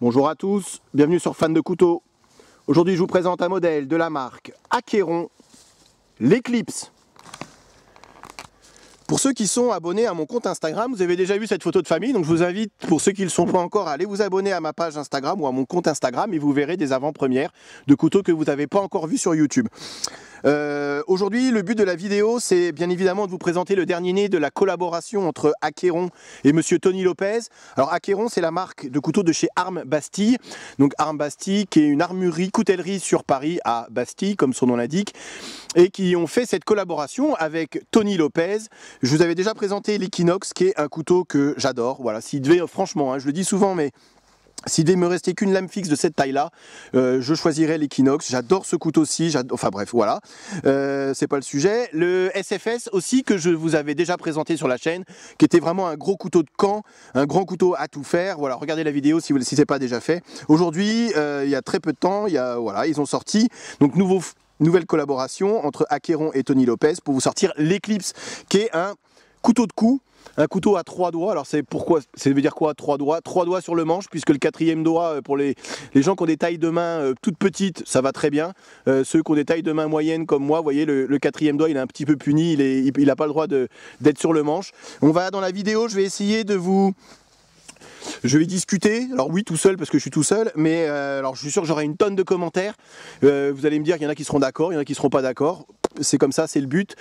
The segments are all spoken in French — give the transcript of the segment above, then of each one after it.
Bonjour à tous, bienvenue sur Fan de Couteaux. Aujourd'hui je vous présente un modèle de la marque Acheron, l'Eclipse. Pour ceux qui sont abonnés à mon compte Instagram, vous avez déjà vu cette photo de famille, donc je vous invite, pour ceux qui ne le sont pas encore, à aller vous abonner à ma page Instagram ou à mon compte Instagram et vous verrez des avant-premières de couteaux que vous n'avez pas encore vus sur YouTube. Aujourd'hui, le but de la vidéo, c'est bien évidemment de vous présenter le dernier né de la collaboration entre Acheron et Monsieur Tony Lopez. Alors Acheron, c'est la marque de couteaux de chez Armes Bastille. Donc Armes Bastille, qui est une armurerie, coutellerie sur Paris à Bastille, comme son nom l'indique, et qui ont fait cette collaboration avec Tony Lopez. Je vous avais déjà présenté l'Equinox, qui est un couteau que j'adore. Voilà, s'il devait, franchement, je le dis souvent, mais s'il devait me rester qu'une lame fixe de cette taille-là, je choisirais l'Equinox. J'adore ce couteau-ci. Enfin bref, voilà. C'est pas le sujet. Le SFS aussi, que je vous avais déjà présenté sur la chaîne, qui était vraiment un gros couteau de camp, un grand couteau à tout faire. Voilà, regardez la vidéo si ce n'est pas déjà fait. Aujourd'hui, il y a très peu de temps, voilà, ils ont sorti donc nouvelle collaboration entre Acheron et Tony Lopez pour vous sortir l'Eclipse, qui est un couteau de cou. Un couteau à 3 doigts, alors ça veut dire quoi 3 doigts 3 doigts sur le manche, puisque le 4e doigt, pour les gens qui ont des tailles de main toutes petites, ça va très bien. Ceux qui ont des tailles de main moyennes comme moi, vous voyez, le 4e doigt, il est un petit peu puni, il n'a pas le droit d'être sur le manche. On va dans la vidéo, je vais essayer de vous... Je vais discuter, alors oui tout seul parce que je suis tout seul, mais alors je suis sûr que j'aurai une tonne de commentaires. Vous allez me dire qu'il y en a qui seront d'accord, il y en a qui ne seront pas d'accord. C'est comme ça, c'est le but.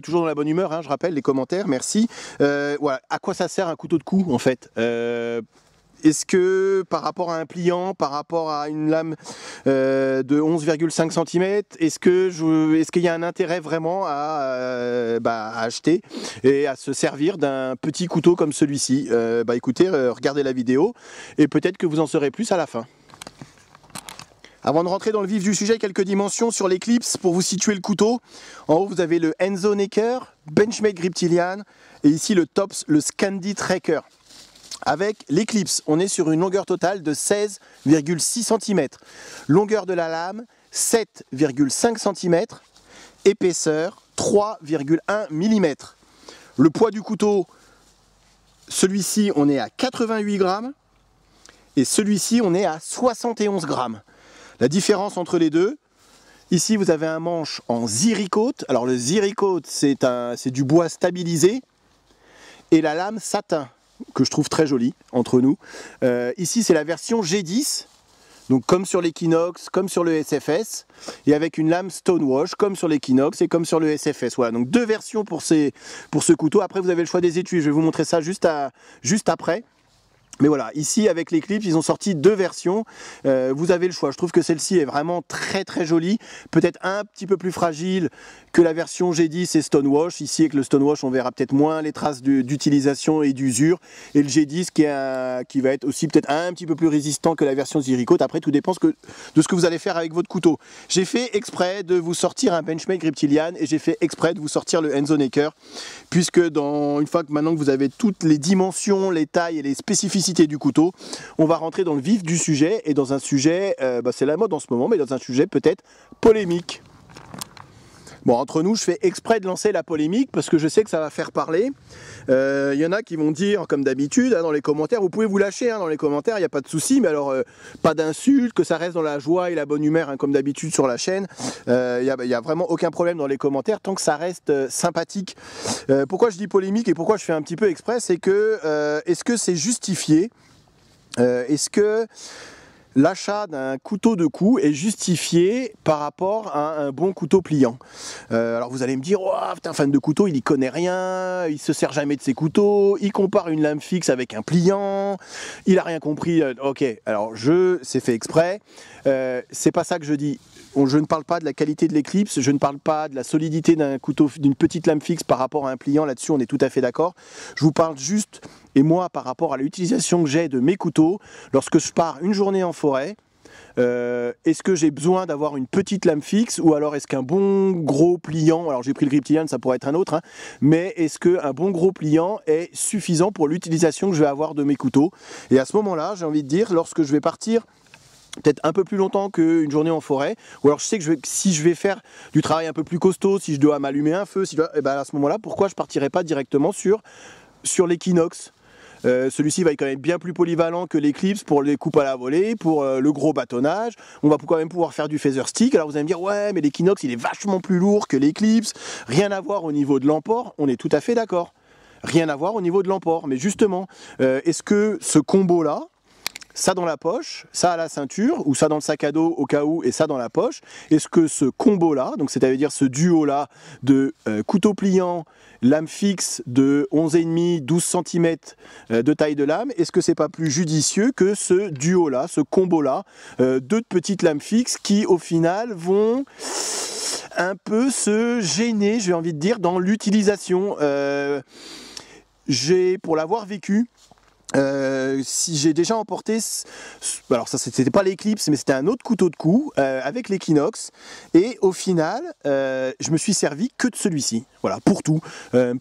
Toujours dans la bonne humeur, je rappelle les commentaires, merci. Voilà, à quoi ça sert un couteau de cou en fait? Est-ce que par rapport à un pliant, par rapport à une lame de 11,5 cm, est-ce qu'il y a un intérêt vraiment à acheter et à se servir d'un petit couteau comme celui-ci? Écoutez, regardez la vidéo et peut-être que vous en saurez plus à la fin. Avant de rentrer dans le vif du sujet, quelques dimensions sur l'Eclipse pour vous situer le couteau. En haut, vous avez le Enzo Necker, Benchmade Griptilian et ici le Tops, le Scandi Tracker. Avec l'Eclipse, on est sur une longueur totale de 16,6 cm. Longueur de la lame, 7,5 cm. Épaisseur, 3,1 mm. Le poids du couteau, celui-ci, on est à 88 grammes. Et celui-ci, on est à 71 grammes. La différence entre les deux, ici, vous avez un manche en ziricote. Alors le ziricote, c'est du bois stabilisé. Et la lame satin, que je trouve très jolie entre nous. Ici c'est la version G10, donc comme sur l'Equinox, comme sur le SFS, et avec une lame Stonewash comme sur l'Equinox et comme sur le SFS. Voilà, donc deux versions pour ce couteau. Après vous avez le choix des étuis, je vais vous montrer ça juste après. Mais voilà, ici avec l'Eclipse, ils ont sorti deux versions. Vous avez le choix. Je trouve que celle-ci est vraiment très très jolie. Peut-être un petit peu plus fragile que la version G10 et Stonewash. Ici avec le Stonewash, on verra peut-être moins les traces d'utilisation et d'usure. Et le G10 qui va être aussi peut-être un petit peu plus résistant que la version Ziricote. Après, tout dépend de ce que vous allez faire avec votre couteau. J'ai fait exprès de vous sortir un Benchmade Griptilian et j'ai fait exprès de vous sortir le Enzo Necker. Puisque une fois que maintenant que vous avez toutes les dimensions, les tailles et les spécificités du couteau, on va rentrer dans le vif du sujet et dans un sujet, c'est la mode en ce moment, mais dans un sujet peut-être polémique. Bon, entre nous, je fais exprès de lancer la polémique parce que je sais que ça va faire parler. Il y en a qui vont dire, comme d'habitude, dans les commentaires, vous pouvez vous lâcher dans les commentaires, il n'y a pas de souci, mais alors pas d'insultes, que ça reste dans la joie et la bonne humeur, comme d'habitude sur la chaîne. Il n'y a vraiment aucun problème dans les commentaires tant que ça reste sympathique. Pourquoi je dis polémique et pourquoi je fais un petit peu exprès, c'est que est-ce que c'est justifié? Est-ce que l'achat d'un couteau de cou est justifié par rapport à un bon couteau pliant? Alors vous allez me dire, oh, putain, fan de couteau, il y connaît rien, il se sert jamais de ses couteaux, il compare une lame fixe avec un pliant, il a rien compris. Ok, alors c'est fait exprès, c'est pas ça que je dis. Je ne parle pas de la qualité de l'Eclipse, je ne parle pas de la solidité d'un couteau, d'une petite lame fixe par rapport à un pliant, là-dessus on est tout à fait d'accord. Je vous parle juste, et moi par rapport à l'utilisation que j'ai de mes couteaux, lorsque je pars une journée en forêt, est-ce que j'ai besoin d'avoir une petite lame fixe ou alors est-ce qu'un bon gros pliant, alors j'ai pris le Griptilian, ça pourrait être un autre, mais est-ce qu'un bon gros pliant est suffisant pour l'utilisation que je vais avoir de mes couteaux? Et à ce moment-là, j'ai envie de dire, lorsque je vais partir peut-être un peu plus longtemps qu'une journée en forêt, ou alors je sais que si je vais faire du travail un peu plus costaud, si je dois m'allumer un feu, à ce moment-là, pourquoi je partirais pas directement sur l'Equinox? Celui-ci va être quand même bien plus polyvalent que l'Eclipse pour les coupes à la volée, pour le gros bâtonnage. On va quand même pouvoir faire du feather stick. Alors vous allez me dire, ouais, mais l'Equinox, il est vachement plus lourd que l'Eclipse. Rien à voir au niveau de l'emport. On est tout à fait d'accord. Rien à voir au niveau de l'emport. Mais justement, est-ce que ce combo-là, ça dans la poche, ça à la ceinture, ou ça dans le sac à dos au cas où, et ça dans la poche, est-ce que ce combo-là, donc c'est-à-dire ce duo-là de couteau pliant, lame fixe de 11,5, 12 cm de taille de lame, est-ce que c'est pas plus judicieux que ce duo-là, ce combo-là, deux petites lames fixes qui au final vont un peu se gêner, j'ai envie de dire, dans l'utilisation. Pour l'avoir vécu, si j'ai déjà emporté, alors ça c'était pas l'Eclipse mais c'était un autre couteau de cou avec l'Equinox, et au final je me suis servi que de celui-ci, voilà, pour tout,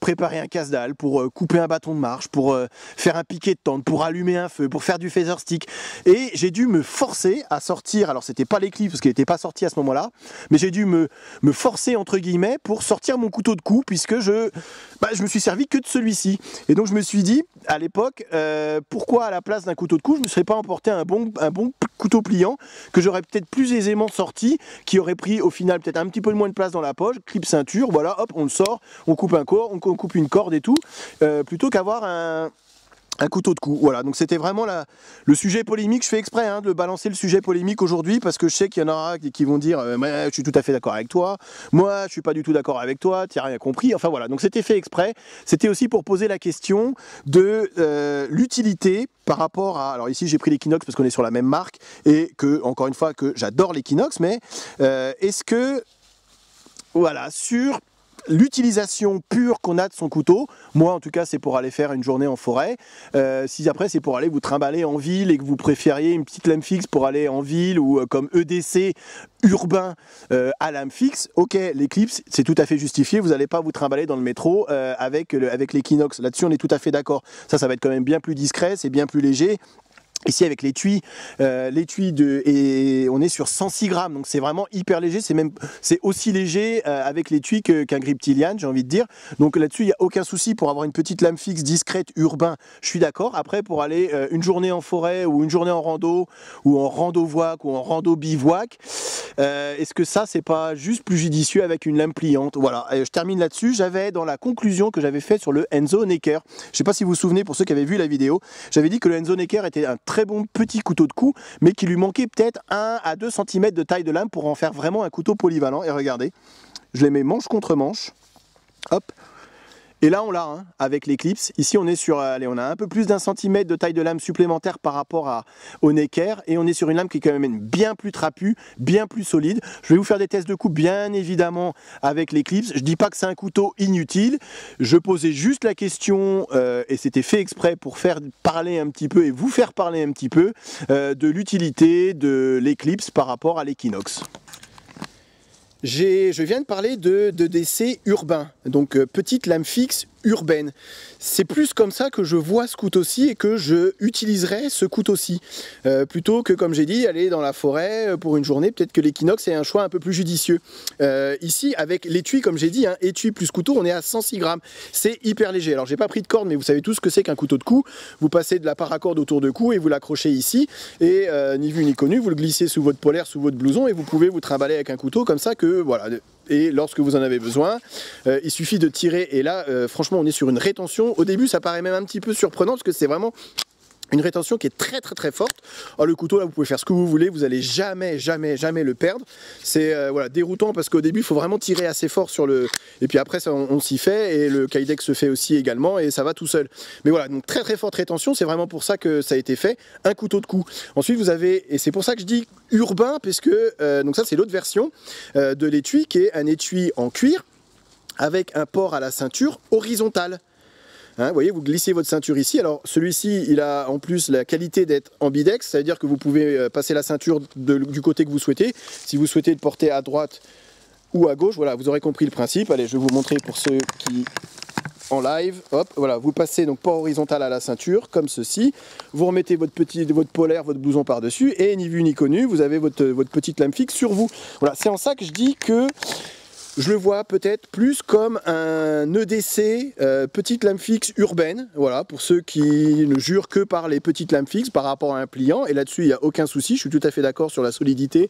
préparer un casse-dalle, pour couper un bâton de marche, pour faire un piquet de tente, pour allumer un feu, pour faire du feather stick, et j'ai dû me forcer à sortir, alors c'était pas l'Eclipse parce qu'il n'était pas sorti à ce moment-là, mais j'ai dû me forcer entre guillemets pour sortir mon couteau de cou, puisque je me suis servi que de celui-ci, et donc je me suis dit à l'époque, pourquoi à la place d'un couteau de cou je ne serais pas emporté un bon couteau pliant que j'aurais peut-être plus aisément sorti, qui aurait pris au final peut-être un petit peu moins de place dans la poche, clip ceinture, voilà, hop, on le sort, on coupe un corps, on coupe une corde et tout, plutôt qu'avoir un couteau de cou. Voilà, donc c'était vraiment le sujet polémique. Je fais exprès de balancer le sujet polémique aujourd'hui parce que je sais qu'il y en aura qui vont dire je suis tout à fait d'accord avec toi, moi je suis pas du tout d'accord avec toi, tu n'as rien compris. Enfin voilà, donc c'était fait exprès. C'était aussi pour poser la question de l'utilité par rapport à... Alors ici j'ai pris l'Equinox parce qu'on est sur la même marque et que, encore une fois, que j'adore l'Equinox, mais est-ce que, voilà, sur l'utilisation pure qu'on a de son couteau, moi en tout cas c'est pour aller faire une journée en forêt, si après c'est pour aller vous trimballer en ville et que vous préfériez une petite lame fixe pour aller en ville, ou comme EDC urbain à lame fixe, ok, l'Eclipse c'est tout à fait justifié, vous n'allez pas vous trimballer dans le métro avec l'Equinox, là-dessus on est tout à fait d'accord, ça va être quand même bien plus discret, c'est bien plus léger. Ici avec l'étui, et on est sur 106 grammes, donc c'est vraiment hyper léger, c'est aussi léger avec l'étui qu'un grip Tilian, j'ai envie de dire. Donc là-dessus il n'y a aucun souci pour avoir une petite lame fixe discrète urbain, je suis d'accord. Après pour aller une journée en forêt ou une journée en rando, ou en rando-voile ou en rando-bivouac, est-ce que ça c'est pas juste plus judicieux avec une lame pliante? Voilà, je termine là-dessus. J'avais dans la conclusion que j'avais fait sur le Enzo Necker, je ne sais pas si vous vous souvenez, pour ceux qui avaient vu la vidéo, j'avais dit que le Enzo Necker était un très bon petit couteau de cou, mais qu'il lui manquait peut-être 1 à 2 cm de taille de lame pour en faire vraiment un couteau polyvalent. Et regardez, je les mets manche contre manche, hop, et là on l'a avec l'Eclipse. Ici on est sur, allez, on a un peu plus d'1 centimètre de taille de lame supplémentaire par rapport au Necker, et on est sur une lame qui est quand même bien plus trapue, bien plus solide. Je vais vous faire des tests de coupe bien évidemment avec l'Eclipse. Je dis pas que c'est un couteau inutile, je posais juste la question, et c'était fait exprès pour faire parler un petit peu et vous faire parler un petit peu de l'utilité de l'Eclipse par rapport à l'Equinox. Je viens de parler de DC urbain, donc petite lame fixe urbaine. C'est plus comme ça que je vois ce couteau-ci et que je utiliserai ce couteau-ci. Plutôt que, comme j'ai dit, aller dans la forêt pour une journée, peut-être que l'Equinox est un choix un peu plus judicieux. Ici, avec l'étui, comme j'ai dit, étui plus couteau, on est à 106 grammes. C'est hyper léger. Alors, j'ai pas pris de corde, mais vous savez tous ce que c'est qu'un couteau de cou. Vous passez de la paracorde autour de cou et vous l'accrochez ici. Et ni vu ni connu, vous le glissez sous votre polaire, sous votre blouson, et vous pouvez vous trimballer avec un couteau comme ça que, voilà. Et lorsque vous en avez besoin, il suffit de tirer, et là franchement on est sur une rétention. Au début ça paraît même un petit peu surprenant parce que c'est vraiment une rétention qui est très très très forte. Alors, le couteau là vous pouvez faire ce que vous voulez, vous allez jamais le perdre. C'est voilà, déroutant parce qu'au début il faut vraiment tirer assez fort sur le, et puis après ça on s'y fait, et le Kydex se fait aussi également, et ça va tout seul. Mais voilà, donc très très forte rétention, c'est vraiment pour ça que ça a été fait, un couteau de cou. Ensuite vous avez, et c'est pour ça que je dis urbain, parce que donc ça c'est l'autre version de l'étui, qui est un étui en cuir avec un port à la ceinture horizontal. Vous voyez, vous glissez votre ceinture ici. Alors celui-ci, il a en plus la qualité d'être ambidex, ça veut dire que vous pouvez passer la ceinture du côté que vous souhaitez. Si vous souhaitez le porter à droite ou à gauche, voilà, vous aurez compris le principe. Allez, je vais vous montrer pour ceux qui en live. Hop, voilà, vous passez donc port horizontal à la ceinture, comme ceci. Vous remettez votre polaire, votre blouson par-dessus, et ni vu ni connu, vous avez votre petite lame fixe sur vous. Voilà, c'est en ça que je dis que je le vois peut-être plus comme un EDC, petite lame fixe urbaine, voilà, pour ceux qui ne jurent que par les petites lames fixes par rapport à un pliant, et là-dessus il n'y a aucun souci, je suis tout à fait d'accord sur la solidité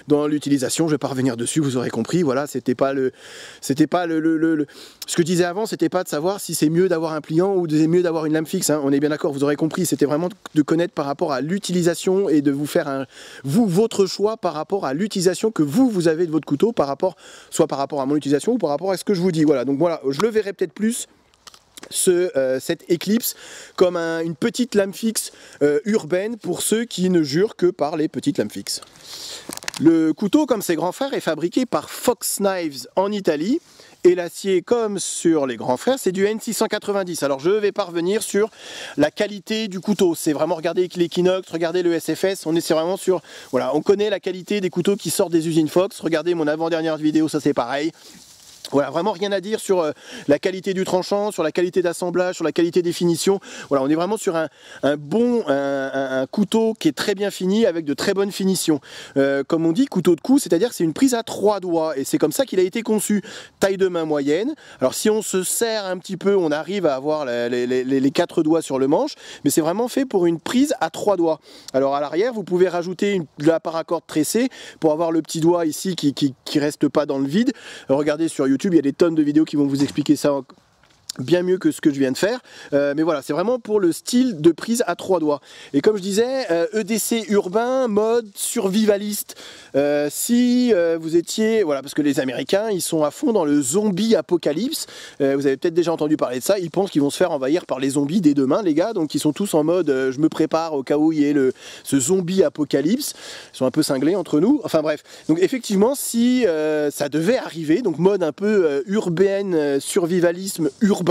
dans l'utilisation, je ne vais pas revenir dessus, vous aurez compris, voilà, ce que je disais avant, c'était pas de savoir si c'est mieux d'avoir un pliant ou c'est mieux d'avoir une lame fixe, hein, on est bien d'accord, vous aurez compris, c'était vraiment de connaître par rapport à l'utilisation et de vous faire votre choix par rapport à l'utilisation que vous avez de votre couteau, soit par rapport à mon utilisation ou par rapport à ce que je vous dis. Voilà, donc voilà, je le verrai peut-être plus cette Eclipse comme une petite lame fixe urbaine pour ceux qui ne jurent que par les petites lames fixes. Le couteau, comme ses grands frères, est fabriqué par Fox Knives en Italie. Et l'acier, comme sur les grands frères, c'est du N690. Alors je vais pas revenir sur la qualité du couteau. C'est vraiment, regardez l'Equinox, regardez le SFS. C'est vraiment sur, voilà, on connaît la qualité des couteaux qui sortent des usines Fox. Regardez mon avant-dernière vidéo, ça c'est pareil. Voilà, vraiment rien à dire sur la qualité du tranchant, sur la qualité d'assemblage, sur la qualité des finitions. Voilà, on est vraiment sur un couteau qui est très bien fini avec de très bonnes finitions. Comme on dit, couteau de cou, c'est-à-dire que c'est une prise à 3 doigts et c'est comme ça qu'il a été conçu. Taille de main moyenne. Alors si on se serre un petit peu, on arrive à avoir les 4 doigts sur le manche, mais c'est vraiment fait pour une prise à 3 doigts. Alors à l'arrière, vous pouvez rajouter de la paracorde tressée pour avoir le petit doigt ici qui reste pas dans le vide. Regardez sur YouTube, il y a des tonnes de vidéos qui vont vous expliquer ça bien mieux que ce que je viens de faire, mais voilà, c'est vraiment pour le style de prise à 3 doigts. Et comme je disais, EDC urbain, mode survivaliste. Si vous étiez, voilà, parce que les Américains, ils sont à fond dans le zombie apocalypse. Vous avez peut-être déjà entendu parler de ça. Ils pensent qu'ils vont se faire envahir par les zombies dès demain, les gars. Donc ils sont tous en mode, je me prépare au cas où il y ait ce zombie apocalypse. Ils sont un peu cinglés entre nous. Enfin bref. Donc effectivement, si ça devait arriver, donc mode un peu urbaine, survivalisme urbain,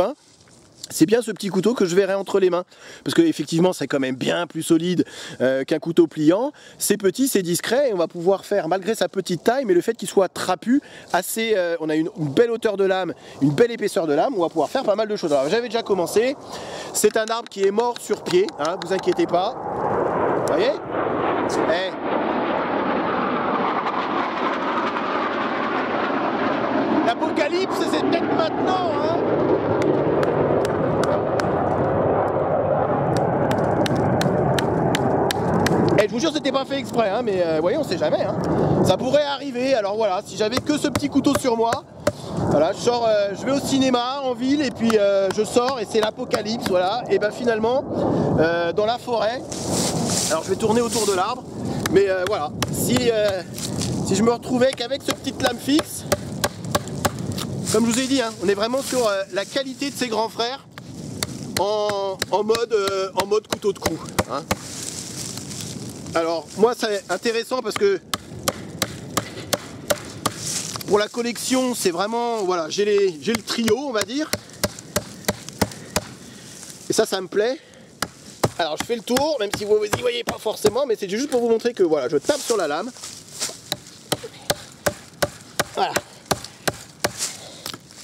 c'est bien ce petit couteau que je verrai entre les mains, parce que effectivement c'est quand même bien plus solide qu'un couteau pliant. C'est petit, c'est discret, et on va pouvoir faire, malgré sa petite taille, mais le fait qu'il soit trapu, on a une belle hauteur de lame, une belle épaisseur de lame, on va pouvoir faire pas mal de choses. Alors j'avais déjà commencé, c'est un arbre qui est mort sur pied, hein, vous inquiétez pas, vous voyez, l'apocalypse, c'est peut-être maintenant, hein. Je vous jure, c'était pas fait exprès, hein, mais vous voyez, on sait jamais, hein. Ça pourrait arriver. Alors voilà, si j'avais que ce petit couteau sur moi, voilà, je vais au cinéma en ville et puis je sors et c'est l'apocalypse, voilà. Et ben finalement, dans la forêt, alors je vais tourner autour de l'arbre, mais voilà, si je me retrouvais qu'avec ce petit lame fixe, comme je vous ai dit, hein, on est vraiment sur la qualité de ses grands frères en mode couteau de cou, hein. Alors moi c'est intéressant parce que pour la collection c'est vraiment, voilà, j'ai le trio on va dire, et ça me plaît. Alors je fais le tour, même si vous y voyez pas forcément, mais c'est juste pour vous montrer que voilà, je tape sur la lame, voilà.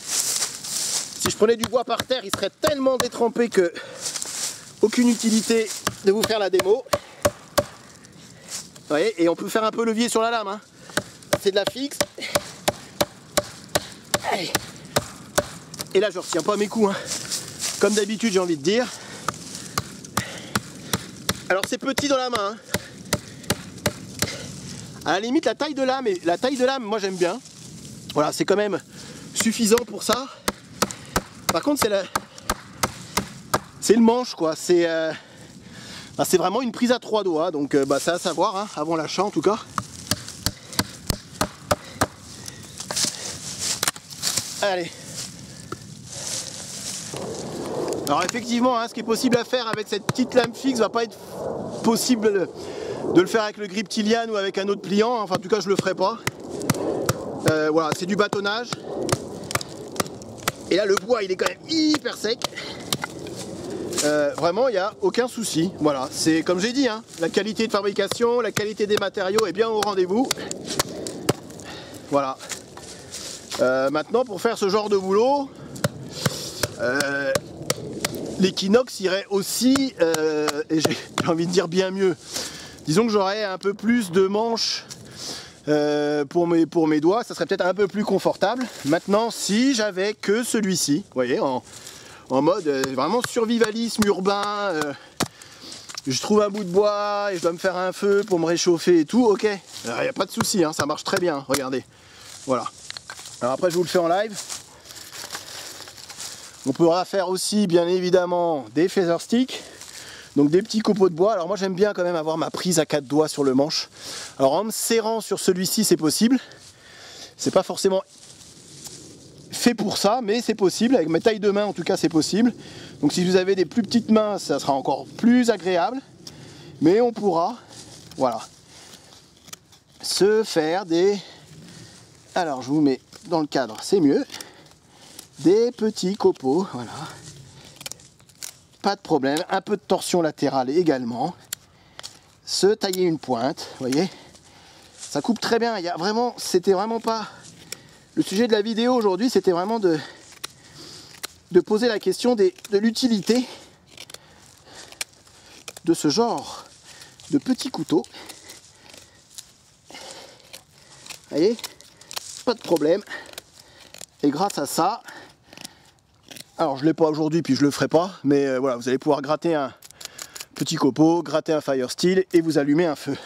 Si je prenais du bois par terre, il serait tellement détrempé que aucune utilité de vous faire la démo. Vous voyez, et on peut faire un peu levier sur la lame, hein. C'est de la fixe. Allez. Et là je ne retiens pas mes coups, hein. Comme d'habitude j'ai envie de dire. Alors c'est petit dans la main, hein. À la limite la taille de lame, moi j'aime bien. Voilà, c'est quand même suffisant pour ça. Par contre c'est le manche quoi, c'est vraiment une prise à 3 doigts, donc c'est à savoir, hein, avant l'achat en tout cas. Allez. Alors effectivement, hein, ce qui est possible à faire avec cette petite lame fixe va pas être possible de le faire avec le grip Tilian ou avec un autre pliant, enfin en tout cas je le ferai pas. Voilà, c'est du bâtonnage. Et là le bois il est quand même hyper sec. Vraiment il n'y a aucun souci. Voilà, c'est comme j'ai dit, hein, la qualité de fabrication, la qualité des matériaux est bien au rendez-vous. Voilà. Maintenant pour faire ce genre de boulot, l'Equinox irait aussi, et j'ai envie de dire bien mieux. Disons que j'aurais un peu plus de manches pour mes doigts, ça serait peut-être un peu plus confortable. Maintenant, si j'avais que celui-ci, vous voyez, en mode vraiment survivalisme urbain, je trouve un bout de bois et je dois me faire un feu pour me réchauffer et tout, ok, il n'y a pas de souci, hein, ça marche très bien, regardez. Voilà. Alors après, je vous le fais en live. On pourra faire aussi, bien évidemment, des feather sticks. Donc des petits copeaux de bois. Alors moi j'aime bien quand même avoir ma prise à 4 doigts sur le manche. Alors en me serrant sur celui-ci c'est possible. C'est pas forcément fait pour ça, mais c'est possible. Avec mes tailles de main en tout cas c'est possible. Donc si vous avez des plus petites mains ça sera encore plus agréable. Mais on pourra, voilà, se faire des... Alors je vous mets dans le cadre, c'est mieux. Des petits copeaux, voilà. Pas de problème, un peu de torsion latérale également. Se tailler une pointe, vous voyez. Ça coupe très bien, il y a vraiment, c'était vraiment pas... Le sujet de la vidéo aujourd'hui, c'était vraiment de poser la question de l'utilité de ce genre de petits couteaux. Vous voyez, pas de problème. Et grâce à ça, alors je ne l'ai pas aujourd'hui puis je le ferai pas, mais voilà, vous allez pouvoir gratter un petit copeau, gratter un fire steel et vous allumer un feu.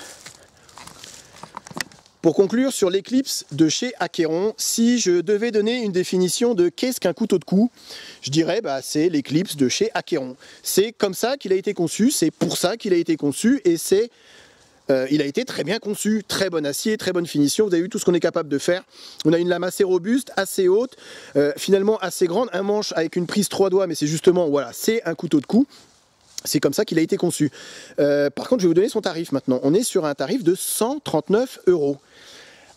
Pour conclure sur l'Eclipse de chez Acqueron, si je devais donner une définition de qu'est-ce qu'un couteau de cou, je dirais c'est l'Eclipse de chez Acqueron. C'est comme ça qu'il a été conçu, c'est pour ça qu'il a été conçu et c'est... il a été très bien conçu, très bon acier, très bonne finition, vous avez vu tout ce qu'on est capable de faire. On a une lame assez robuste, assez haute, finalement assez grande, un manche avec une prise 3 doigts, mais c'est justement, voilà, c'est un couteau de cou. C'est comme ça qu'il a été conçu. Par contre, je vais vous donner son tarif maintenant. On est sur un tarif de 139 €.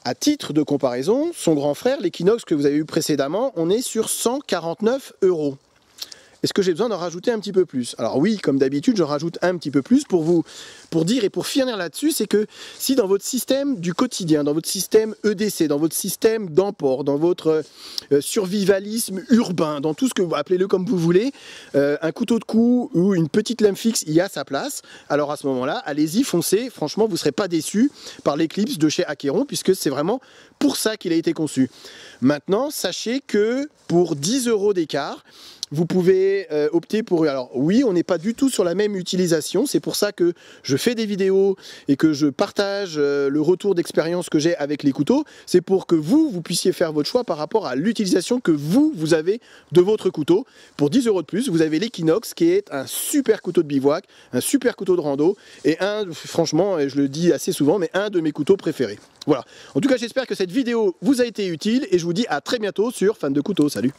À titre de comparaison, son grand frère, l'Equinox que vous avez eu précédemment, on est sur 149 €. Est-ce que j'ai besoin d'en rajouter un petit peu plus? Alors oui, comme d'habitude, je rajoute un petit peu plus pour dire et pour finir là-dessus, c'est que si dans votre système du quotidien, dans votre système EDC, dans votre système d'emport, dans votre survivalisme urbain, dans tout ce que vous appelez-le comme vous voulez, un couteau de cou ou une petite lame fixe y a sa place, alors à ce moment-là, allez-y, foncez, franchement, vous ne serez pas déçus par l'Eclipse de chez Acqueron, puisque c'est vraiment pour ça qu'il a été conçu. Maintenant, sachez que pour 10 € d'écart, vous pouvez opter pour... Alors oui, on n'est pas du tout sur la même utilisation, c'est pour ça que je fais des vidéos et que je partage le retour d'expérience que j'ai avec les couteaux. C'est pour que vous puissiez faire votre choix par rapport à l'utilisation que vous avez de votre couteau. Pour 10 € de plus, vous avez l'Equinox qui est un super couteau de bivouac, un super couteau de rando et franchement, et je le dis assez souvent, mais un de mes couteaux préférés. Voilà. En tout cas, j'espère que cette vidéo vous a été utile et je vous dis à très bientôt sur Fan de Couteaux. Salut!